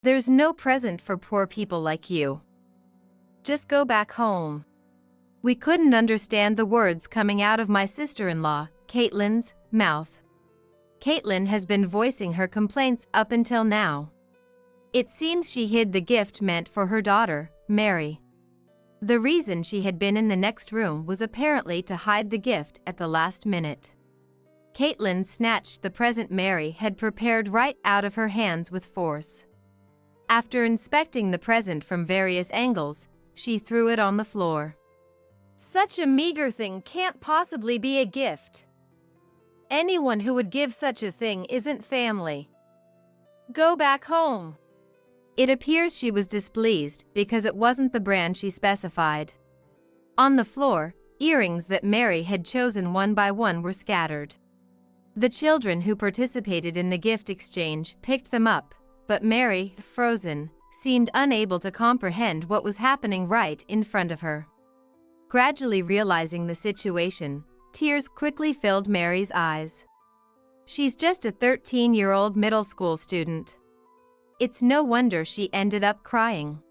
There's no present for poor people like you. Just go back home." We couldn't understand the words coming out of my sister-in-law, Caitlin's, mouth. Caitlin has been voicing her complaints up until now. It seems she hid the gift meant for her daughter, Mary. The reason she had been in the next room was apparently to hide the gift at the last minute. Caitlin snatched the present Mary had prepared right out of her hands with force. After inspecting the present from various angles, she threw it on the floor. "Such a meager thing can't possibly be a gift. Anyone who would give such a thing isn't family. Go back home." It appears she was displeased because it wasn't the brand she specified. On the floor, earrings that Mary had chosen one by one were scattered. The children who participated in the gift exchange picked them up, but Mary, frozen, seemed unable to comprehend what was happening right in front of her. Gradually realizing the situation, tears quickly filled Mary's eyes. She's just a 13-year-old middle school student. It's no wonder she ended up crying.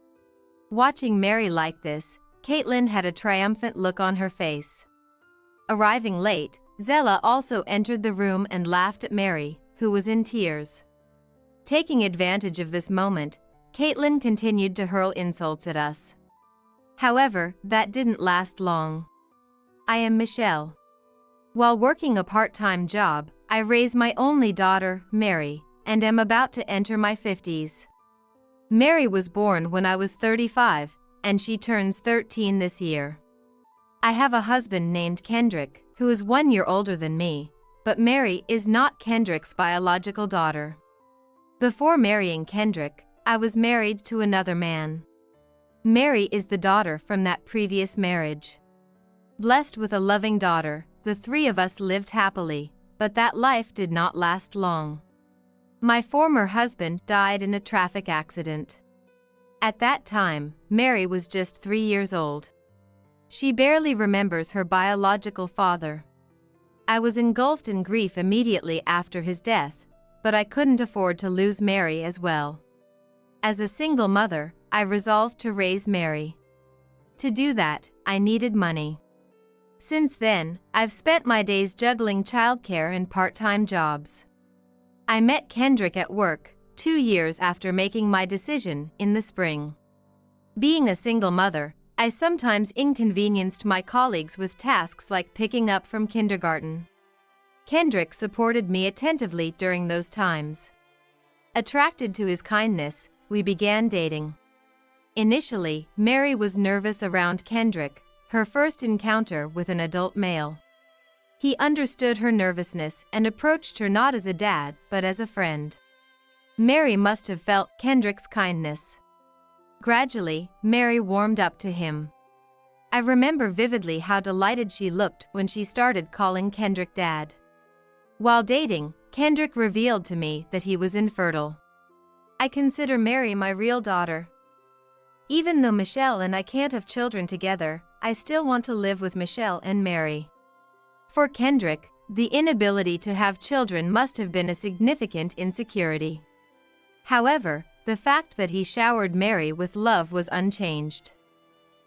Watching Mary like this, Caitlin had a triumphant look on her face. Arriving late, Zella also entered the room and laughed at Mary, who was in tears. Taking advantage of this moment, Caitlin continued to hurl insults at us. However, that didn't last long. I am Michelle. While working a part-time job, I raise my only daughter, Mary, and am about to enter my 50s. Mary was born when I was 35, and she turns 13 this year. I have a husband named Kendrick, who is 1 year older than me, but Mary is not Kendrick's biological daughter. Before marrying Kendrick, I was married to another man. Mary is the daughter from that previous marriage. Blessed with a loving daughter, the three of us lived happily, but that life did not last long. My former husband died in a traffic accident. At that time, Mary was just 3 years old. She barely remembers her biological father. I was engulfed in grief immediately after his death, but I couldn't afford to lose Mary as well. As a single mother, I resolved to raise Mary. To do that, I needed money. Since then, I've spent my days juggling childcare and part-time jobs. I met Kendrick at work, 2 years after making my decision in the spring. Being a single mother, I sometimes inconvenienced my colleagues with tasks like picking up from kindergarten. Kendrick supported me attentively during those times. Attracted to his kindness, we began dating. Initially, Mary was nervous around Kendrick, her first encounter with an adult male. He understood her nervousness and approached her not as a dad, but as a friend. Mary must have felt Kendrick's kindness. Gradually, Mary warmed up to him. I remember vividly how delighted she looked when she started calling Kendrick Dad. While dating, Kendrick revealed to me that he was infertile. I consider Mary my real daughter. Even though Michelle and I can't have children together, I still want to live with Michelle and Mary. For Kendrick, the inability to have children must have been a significant insecurity. However, the fact that he showered Mary with love was unchanged.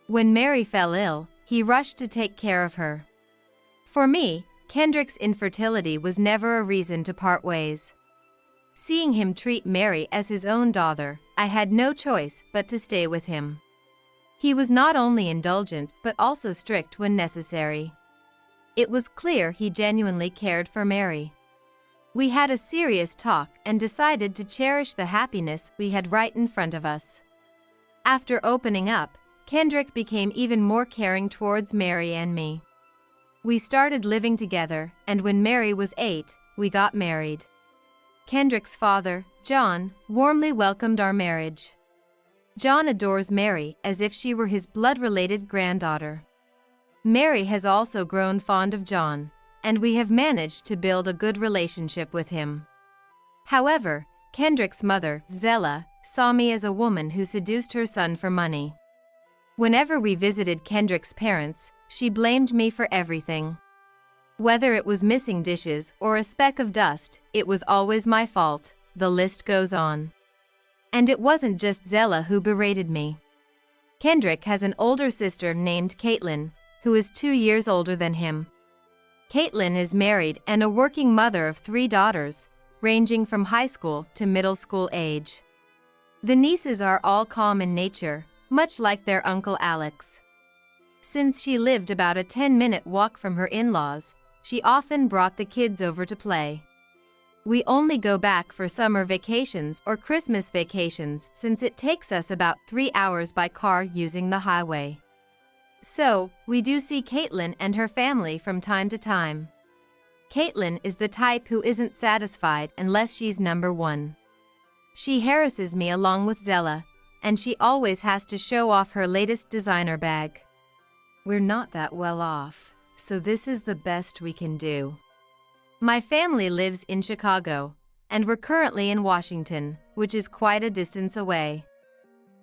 When Mary fell ill, he rushed to take care of her. For me, Kendrick's infertility was never a reason to part ways. Seeing him treat Mary as his own daughter, I had no choice but to stay with him. He was not only indulgent but also strict when necessary. It was clear he genuinely cared for Mary. We had a serious talk and decided to cherish the happiness we had right in front of us. After opening up, Kendrick became even more caring towards Mary and me. We started living together, and when Mary was 8, we got married. Kendrick's father, John, warmly welcomed our marriage. John adores Mary as if she were his blood-related granddaughter. Mary has also grown fond of John, and we have managed to build a good relationship with him. However, Kendrick's mother, Zella, saw me as a woman who seduced her son for money. Whenever we visited Kendrick's parents, she blamed me for everything. Whether it was missing dishes or a speck of dust, it was always my fault. The list goes on. And it wasn't just Zella who berated me. Kendrick has an older sister named Caitlin, who is 2 years older than him. Caitlin is married and a working mother of 3 daughters, ranging from high school to middle school age. The nieces are all calm in nature, much like their uncle Alex. Since she lived about a 10-minute walk from her in-laws, she often brought the kids over to play. We only go back for summer vacations or Christmas vacations since it takes us about 3 hours by car using the highway. So, we do see Caitlin and her family from time to time. Caitlin is the type who isn't satisfied unless she's number one. She harasses me along with Zella, and she always has to show off her latest designer bag. We're not that well off, so this is the best we can do. My family lives in Chicago, and we're currently in Washington, which is quite a distance away.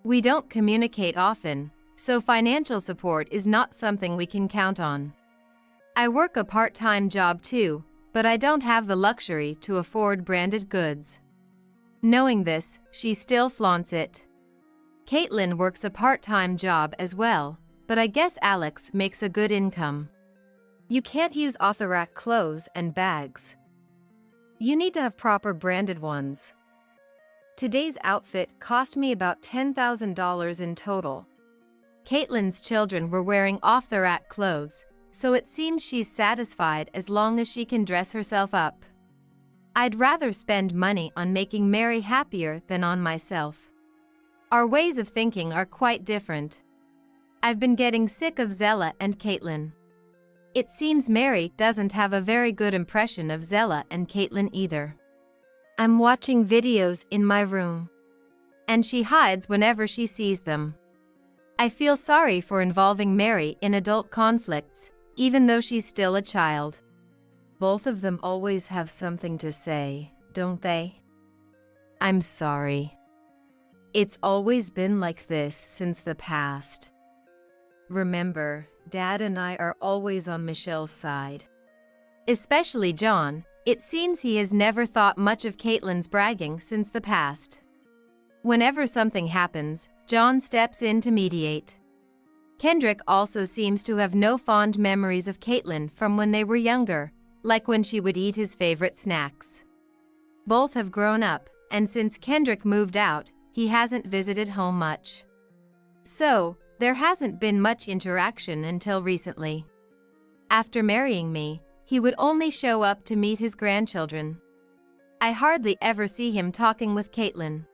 We don't communicate often, so financial support is not something we can count on. I work a part-time job too, but I don't have the luxury to afford branded goods. Knowing this, she still flaunts it. Caitlin works a part-time job as well, but I guess Alex makes a good income. You can't use off-the-rack clothes and bags. You need to have proper branded ones. Today's outfit cost me about $10,000 in total. Caitlin's children were wearing off-the-rack clothes, so it seems she's satisfied as long as she can dress herself up. I'd rather spend money on making Mary happier than on myself. Our ways of thinking are quite different. I've been getting sick of Zella and Caitlin. It seems Mary doesn't have a very good impression of Zella and Caitlin either. I'm watching videos in my room, and she hides whenever she sees them. I feel sorry for involving Mary in adult conflicts, even though she's still a child. Both of them always have something to say, don't they? I'm sorry. It's always been like this since the past. Remember, Dad and I are always on Michelle's side. Especially John. It seems he has never thought much of Caitlin's bragging since the past. Whenever something happens, John steps in to mediate. Kendrick also seems to have no fond memories of Caitlin from when they were younger, like when she would eat his favorite snacks. Both have grown up, and since Kendrick moved out, he hasn't visited home much. So, there hasn't been much interaction until recently. After marrying me, he would only show up to meet his grandchildren. I hardly ever see him talking with Caitlin.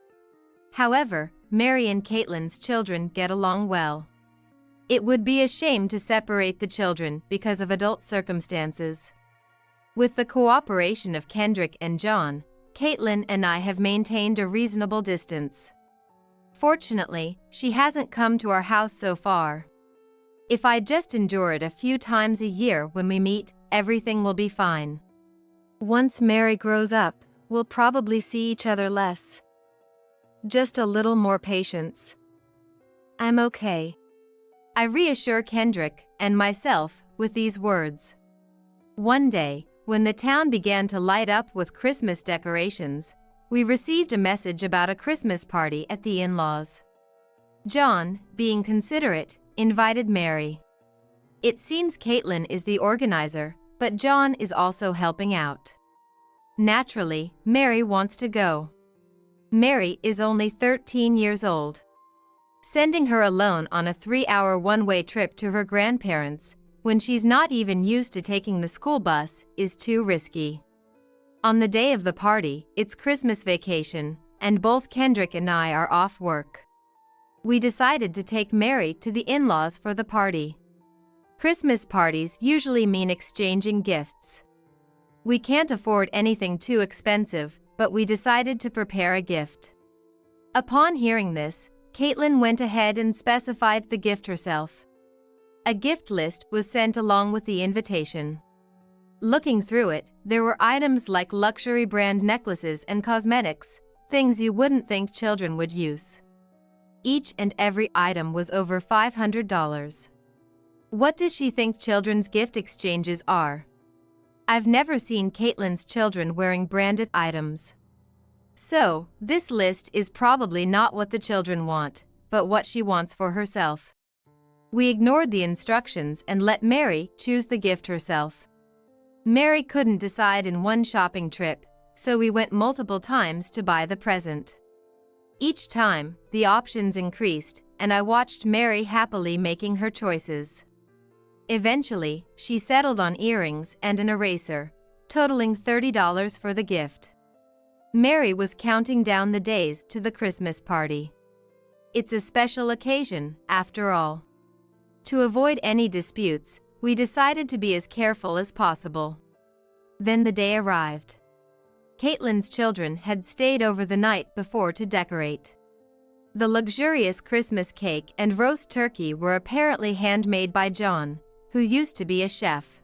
However, Mary and Caitlin's children get along well. It would be a shame to separate the children because of adult circumstances. With the cooperation of Kendrick and John, Caitlin and I have maintained a reasonable distance. Fortunately, she hasn't come to our house so far. If I just endure it a few times a year when we meet, everything will be fine. Once Mary grows up, we'll probably see each other less. Just a little more patience. I'm okay. I reassure Kendrick and myself with these words. One day, when the town began to light up with Christmas decorations, we received a message about a Christmas party at the in-laws. John, being considerate, invited Mary. It seems Caitlin is the organizer, but John is also helping out. Naturally, Mary wants to go. Mary is only 13 years old. Sending her alone on a 3-hour one-way trip to her grandparents, when she's not even used to taking the school bus, is too risky. On the day of the party, it's Christmas vacation, and both Kendrick and I are off work. We decided to take Mary to the in-laws for the party. Christmas parties usually mean exchanging gifts. We can't afford anything too expensive, but we decided to prepare a gift. Upon hearing this, Caitlin went ahead and specified the gift herself. A gift list was sent along with the invitation. Looking through it, there were items like luxury brand necklaces and cosmetics, things you wouldn't think children would use. Each and every item was over $500. What does she think children's gift exchanges are? I've never seen Caitlin's children wearing branded items. So, this list is probably not what the children want, but what she wants for herself. We ignored the instructions and let Mary choose the gift herself. Mary couldn't decide in one shopping trip, so we went multiple times to buy the present. Each time, the options increased, and I watched Mary happily making her choices. Eventually, she settled on earrings and an eraser, totaling $30 for the gift. Mary was counting down the days to the Christmas party. It's a special occasion, after all. To avoid any disputes, we decided to be as careful as possible. Then the day arrived. Caitlin's children had stayed over the night before to decorate. The luxurious Christmas cake and roast turkey were apparently handmade by John, who used to be a chef.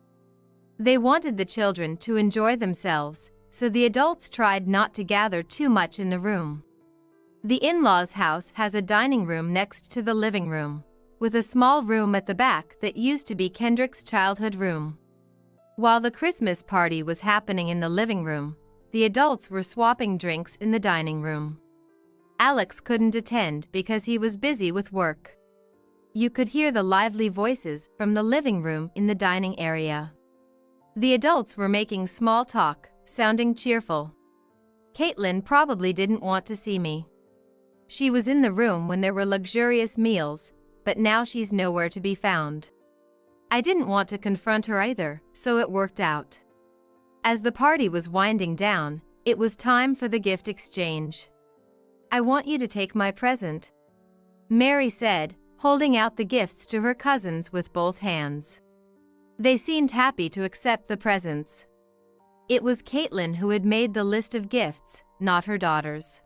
They wanted the children to enjoy themselves, so the adults tried not to gather too much in the room. The in-laws' house has a dining room next to the living room, with a small room at the back that used to be Kendrick's childhood room. While the Christmas party was happening in the living room, the adults were swapping drinks in the dining room. Alex couldn't attend because he was busy with work. You could hear the lively voices from the living room in the dining area. The adults were making small talk, sounding cheerful. Caitlin probably didn't want to see me. She was in the room when there were luxurious meals, but now she's nowhere to be found. I didn't want to confront her either, so it worked out. As the party was winding down, it was time for the gift exchange. "I want you to take my present," Mary said, holding out the gifts to her cousins with both hands. They seemed happy to accept the presents. It was Caitlin who had made the list of gifts, not her daughters.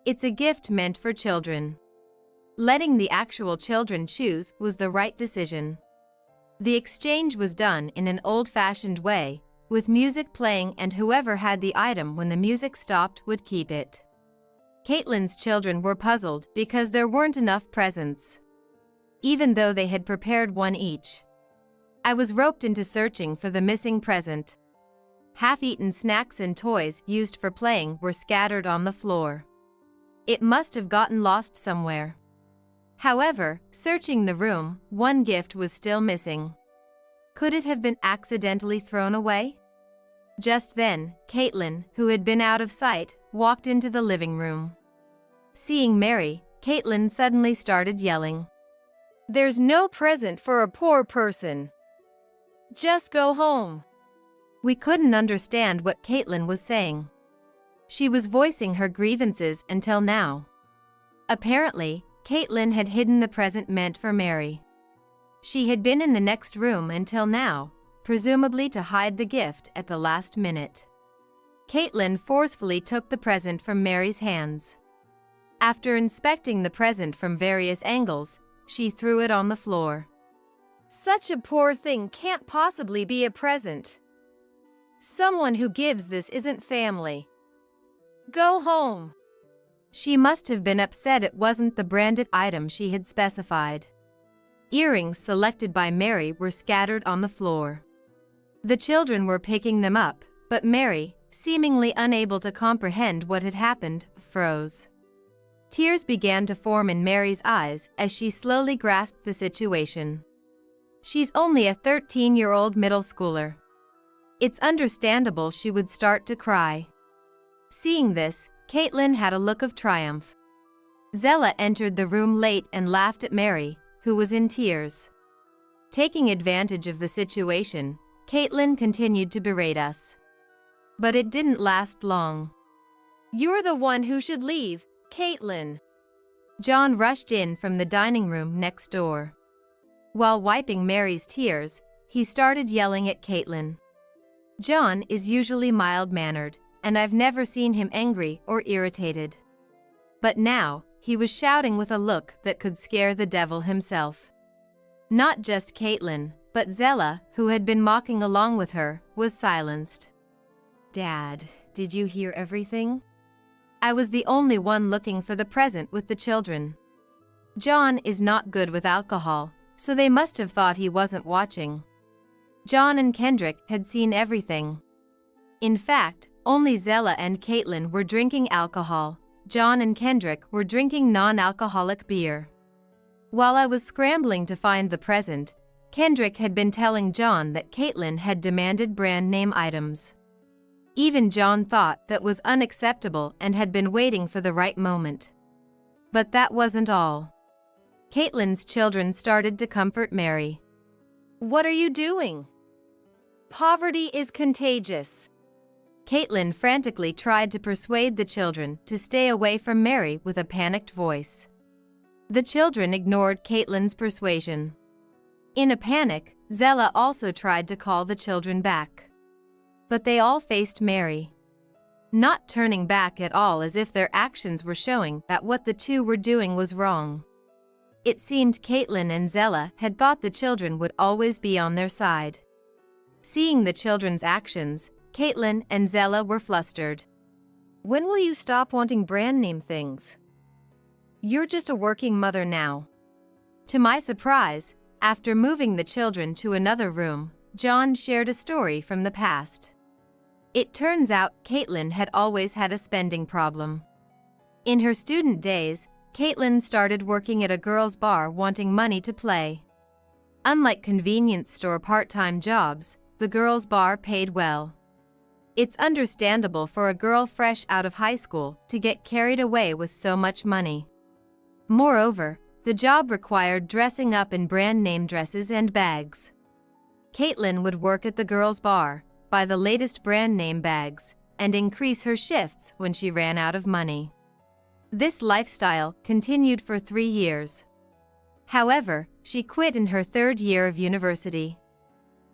It's a gift meant for children. Letting the actual children choose was the right decision. The exchange was done in an old-fashioned way, with music playing, and whoever had the item when the music stopped would keep it. Caitlin's children were puzzled because there weren't enough presents, even though they had prepared one each. I was roped into searching for the missing present. Half-eaten snacks and toys used for playing were scattered on the floor. It must have gotten lost somewhere. However, searching the room, one gift was still missing. Could it have been accidentally thrown away? Just then, Caitlin, who had been out of sight, walked into the living room. Seeing Mary, Caitlin suddenly started yelling, "There's no present for a poor person. Just go home." We couldn't understand what Caitlin was saying. She was voicing her grievances until now. Apparently, Caitlin had hidden the present meant for Mary. She had been in the next room until now, presumably to hide the gift at the last minute. Caitlin forcefully took the present from Mary's hands. After inspecting the present from various angles, she threw it on the floor. "Such a poor thing can't possibly be a present. Someone who gives this isn't family. Go home." She must have been upset it wasn't the branded item she had specified. Earrings selected by Mary were scattered on the floor. The children were picking them up, but Mary, seemingly unable to comprehend what had happened, froze. Tears began to form in Mary's eyes as she slowly grasped the situation. She's only a 13-year-old middle schooler. It's understandable she would start to cry. Seeing this, Caitlin had a look of triumph. Zella entered the room late and laughed at Mary, who was in tears. Taking advantage of the situation, Caitlin continued to berate us. But it didn't last long. "You're the one who should leave, Caitlin." John rushed in from the dining room next door. While wiping Mary's tears, he started yelling at Caitlin. John is usually mild-mannered, and I've never seen him angry or irritated. But now, he was shouting with a look that could scare the devil himself. Not just Caitlin, but Zella, who had been mocking along with her, was silenced. "Dad, did you hear everything? I was the only one looking for the present with the children. John is not good with alcohol, so they must have thought he wasn't watching." John and Kendrick had seen everything. In fact, only Zella and Caitlin were drinking alcohol. John and Kendrick were drinking non-alcoholic beer. While I was scrambling to find the present, Kendrick had been telling John that Caitlin had demanded brand name items. Even John thought that was unacceptable and had been waiting for the right moment. But that wasn't all. Caitlin's children started to comfort Mary. "What are you doing? Poverty is contagious." Caitlin frantically tried to persuade the children to stay away from Mary with a panicked voice. The children ignored Caitlin's persuasion. In a panic, Zella also tried to call the children back. But they all faced Mary, not turning back at all, as if their actions were showing that what the two were doing was wrong. It seemed Caitlin and Zella had thought the children would always be on their side. Seeing the children's actions, Caitlin and Zella were flustered. "When will you stop wanting brand name things? You're just a working mother now." To my surprise, after moving the children to another room, John shared a story from the past. It turns out Caitlin had always had a spending problem. In her student days, Caitlin started working at a girls' bar wanting money to play. Unlike convenience store part-time jobs, the girls' bar paid well. It's understandable for a girl fresh out of high school to get carried away with so much money. Moreover, the job required dressing up in brand name dresses and bags. Caitlin would work at the girls' bar, buy the latest brand name bags, and increase her shifts when she ran out of money. This lifestyle continued for 3 years. However, she quit in her 3rd year of university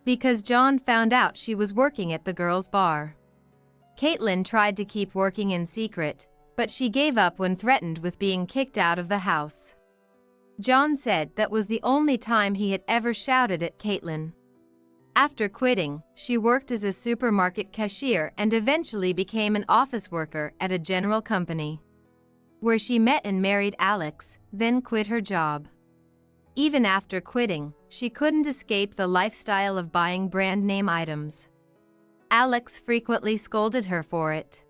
because John found out she was working at the girls' bar. Caitlin tried to keep working in secret, but she gave up when threatened with being kicked out of the house. John said that was the only time he had ever shouted at Caitlin. After quitting, she worked as a supermarket cashier and eventually became an office worker at a general company, where she met and married Alex, then quit her job. Even after quitting, she couldn't escape the lifestyle of buying brand name items. Alex frequently scolded her for it.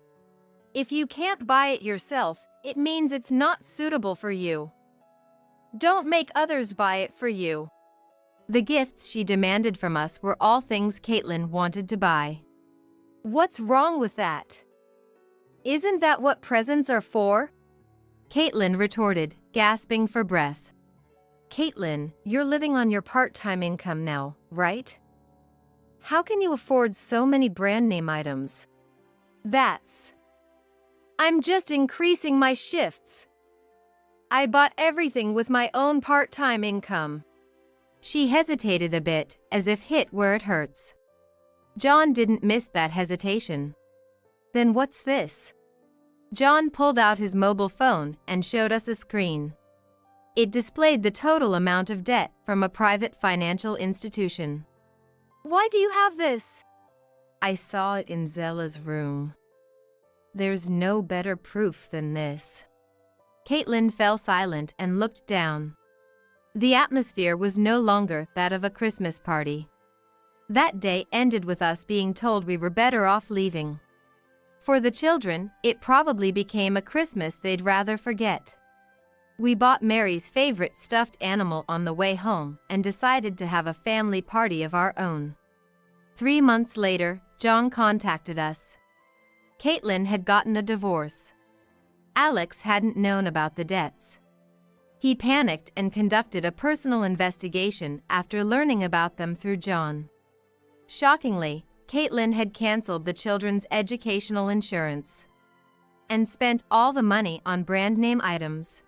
"If you can't buy it yourself, it means it's not suitable for you. Don't make others buy it for you." The gifts she demanded from us were all things Caitlin wanted to buy. "What's wrong with that? Isn't that what presents are for?" Caitlin retorted, gasping for breath. "Caitlin, you're living on your part-time income now, right? How can you afford so many brand name items?" I'm just increasing my shifts. I bought everything with my own part-time income." She hesitated a bit, as if hit where it hurts. John didn't miss that hesitation. "Then what's this?" John pulled out his mobile phone and showed us a screen. It displayed the total amount of debt from a private financial institution. "Why do you have this?" "I saw it in Zella's room. There's no better proof than this." Caitlin fell silent and looked down. The atmosphere was no longer that of a Christmas party. That day ended with us being told we were better off leaving. For the children, it probably became a Christmas they'd rather forget. We bought Mary's favorite stuffed animal on the way home and decided to have a family party of our own. 3 months later, John contacted us. Caitlin had gotten a divorce. Alex hadn't known about the debts. He panicked and conducted a personal investigation after learning about them through John. Shockingly, Caitlin had canceled the children's educational insurance and spent all the money on brand name items.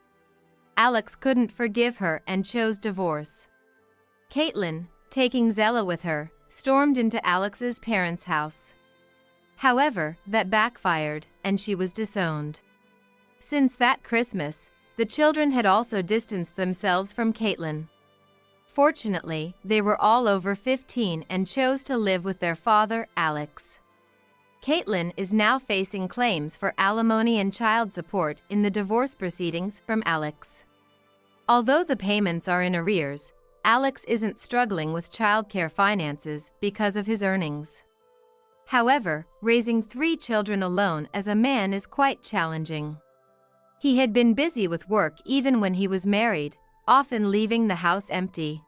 Alex couldn't forgive her and chose divorce. Caitlin, taking Zella with her, stormed into Alex's parents' house. However, that backfired, and she was disowned. Since that Christmas, the children had also distanced themselves from Caitlin. Fortunately, they were all over 15 and chose to live with their father, Alex. Caitlin is now facing claims for alimony and child support in the divorce proceedings from Alex. Although the payments are in arrears, Alex isn't struggling with childcare finances because of his earnings. However, raising 3 children alone as a man is quite challenging. He had been busy with work even when he was married, often leaving the house empty.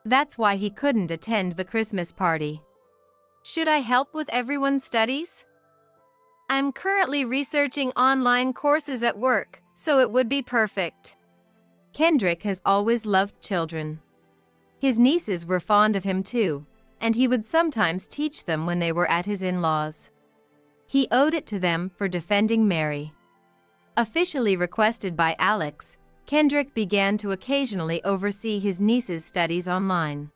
That's why he couldn't attend the Christmas party. Should I help with everyone's studies? I'm currently researching online courses at work, so it would be perfect. Kendrick has always loved children. His nieces were fond of him too, and he would sometimes teach them when they were at his in-laws. He owed it to them for defending Mary. Officially requested by Alex, Kendrick began to occasionally oversee his niece's studies online.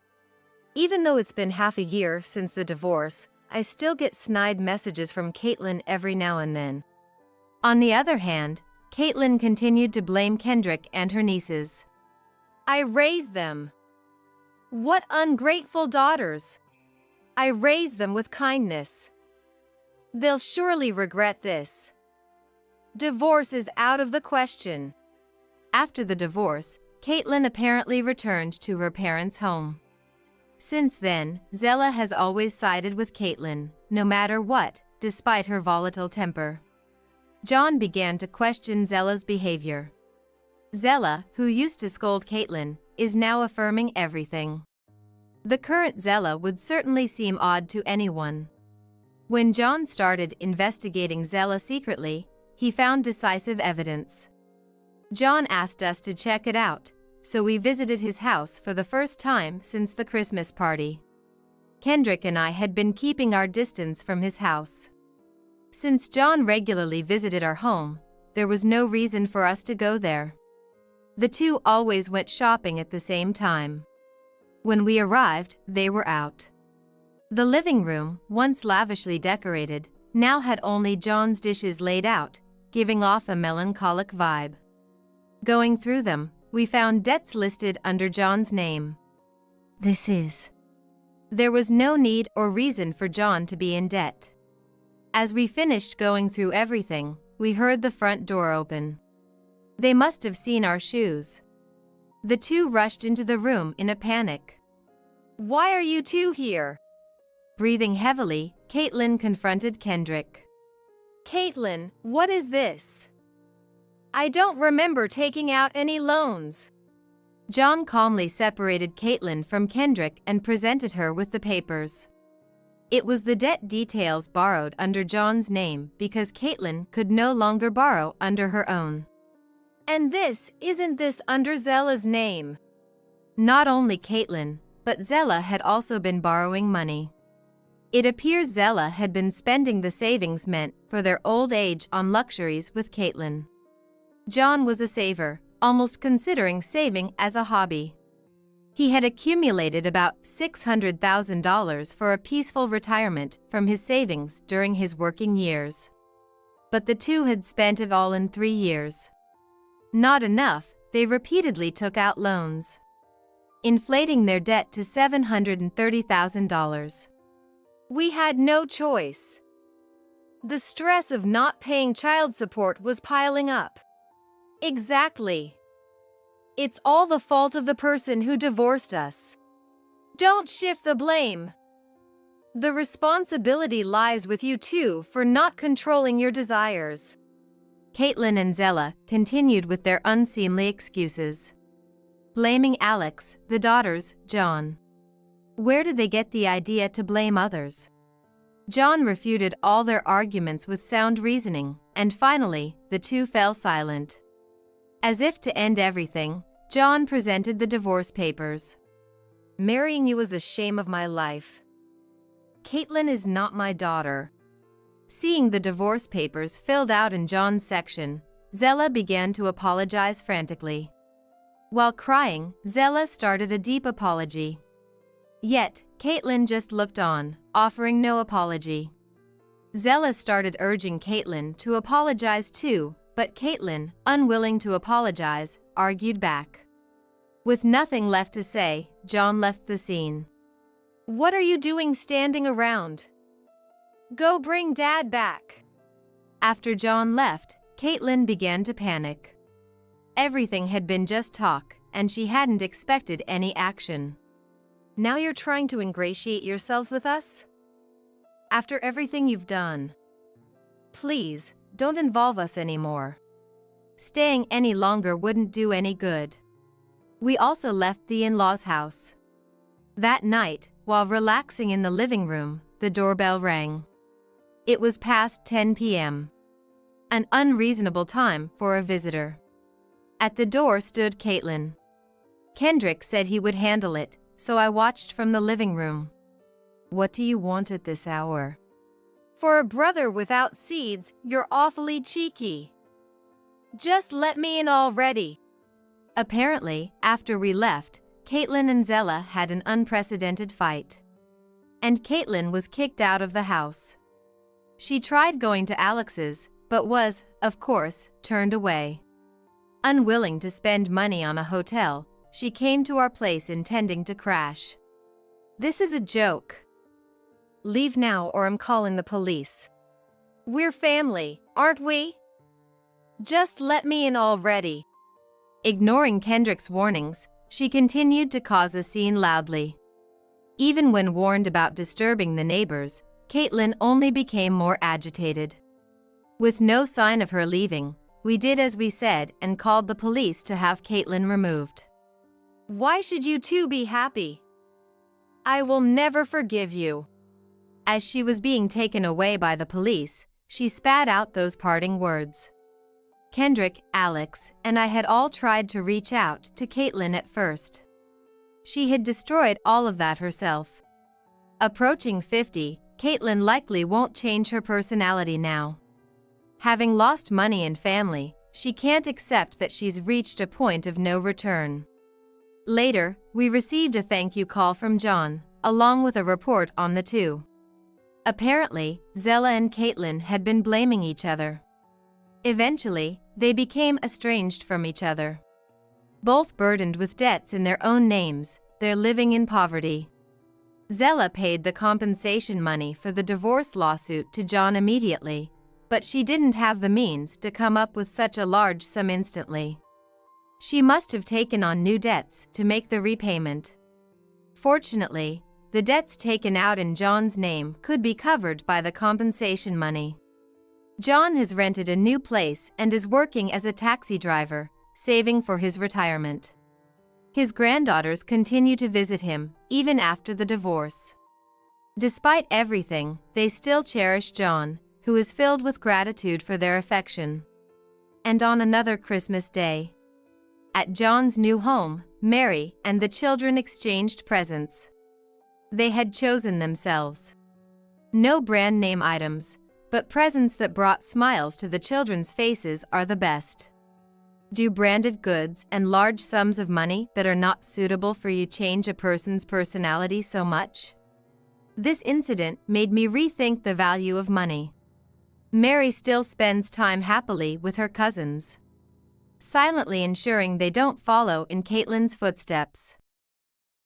Even though it's been half a year since the divorce, I still get snide messages from Caitlin every now and then. On the other hand, Caitlin continued to blame Kendrick and her nieces. I raised them. What ungrateful daughters! I raised them with kindness. They'll surely regret this. Divorce is out of the question. After the divorce, Caitlin apparently returned to her parents' home. Since then, Zella has always sided with Caitlin, no matter what, despite her volatile temper. John began to question Zella's behavior. Zella, who used to scold Caitlin, is now affirming everything. The current Zella would certainly seem odd to anyone. When John started investigating Zella secretly, he found decisive evidence. John asked us to check it out, so we visited his house for the first time since the Christmas party. Kendrick and I had been keeping our distance from his house. Since John regularly visited our home, there was no reason for us to go there. The two always went shopping at the same time. When we arrived, they were out. The living room, once lavishly decorated, now had only John's dishes laid out, giving off a melancholic vibe. Going through them, we found debts listed under John's name. There was no need or reason for John to be in debt. As we finished going through everything, we heard the front door open. They must have seen our shoes. The two rushed into the room in a panic. Why are you two here? Breathing heavily, Caitlin confronted Kendrick. Caitlin, what is this? I don't remember taking out any loans. John calmly separated Caitlin from Kendrick and presented her with the papers. It was the debt details borrowed under John's name because Caitlin could no longer borrow under her own. And isn't this under Zella's name? Not only Caitlin, but Zella had also been borrowing money. It appears Zella had been spending the savings meant for their old age on luxuries with Caitlin. John was a saver, almost considering saving as a hobby. He had accumulated about $600,000 for a peaceful retirement from his savings during his working years. But the two had spent it all in 3 years. Not enough, they repeatedly took out loans, inflating their debt to $730,000. We had no choice. The stress of not paying child support was piling up. Exactly. It's all the fault of the person who divorced us. Don't shift the blame. The responsibility lies with you two for not controlling your desires. Caitlin and Zella continued with their unseemly excuses, blaming Alex, the daughters, John. Where did they get the idea to blame others? John refuted all their arguments with sound reasoning, and finally, the two fell silent. As if to end everything, John presented the divorce papers. Marrying you was the shame of my life. Caitlin is not my daughter. Seeing the divorce papers filled out in John's section, Zella began to apologize frantically. While crying, Zella started a deep apology. Yet, Caitlin just looked on, offering no apology. Zella started urging Caitlin to apologize too, but Caitlin, unwilling to apologize, argued back. With nothing left to say, John left the scene. What are you doing standing around? Go bring Dad back. After John left, Caitlin began to panic. Everything had been just talk, and she hadn't expected any action. Now you're trying to ingratiate yourselves with us? After everything you've done. Please, don't involve us anymore. Staying any longer wouldn't do any good. We also left the in-laws' house. That night, while relaxing in the living room, the doorbell rang. It was past 10 p.m. An unreasonable time for a visitor. At the door stood Caitlin. Kendrick said he would handle it, so I watched from the living room. What do you want at this hour? For a brother without seeds, you're awfully cheeky. Just let me in already. Apparently, after we left, Caitlin and Zella had an unprecedented fight. And Caitlin was kicked out of the house. She tried going to Alex's, but was, of course, turned away. Unwilling to spend money on a hotel, she came to our place intending to crash. This is a joke. Leave now or I'm calling the police. We're family, aren't we? Just let me in already. Ignoring Kendrick's warnings, she continued to cause a scene loudly. Even when warned about disturbing the neighbors, Caitlin only became more agitated. With no sign of her leaving, we did as we said and called the police to have Caitlin removed. Why should you two be happy? I will never forgive you. As she was being taken away by the police, she spat out those parting words. Kendrick, Alex, and I had all tried to reach out to Caitlin at first. She had destroyed all of that herself. Approaching 50, Caitlin likely won't change her personality now. Having lost money and family, she can't accept that she's reached a point of no return. Later, we received a thank you call from John, along with a report on the two. Apparently, Zella and Caitlin had been blaming each other. Eventually, they became estranged from each other. Both burdened with debts in their own names, they're living in poverty. Zella paid the compensation money for the divorce lawsuit to John immediately, but she didn't have the means to come up with such a large sum instantly. She must have taken on new debts to make the repayment. Fortunately, the debts taken out in John's name could be covered by the compensation money. John has rented a new place and is working as a taxi driver, saving for his retirement. His granddaughters continue to visit him, even after the divorce. Despite everything, they still cherish John, who is filled with gratitude for their affection. And on another Christmas day, at John's new home, Mary and the children exchanged presents. They had chosen themselves. No brand name items, but presents that brought smiles to the children's faces are the best. Do branded goods and large sums of money that are not suitable for you change a person's personality so much? This incident made me rethink the value of money. Mary still spends time happily with her cousins, silently ensuring they don't follow in Caitlin's footsteps.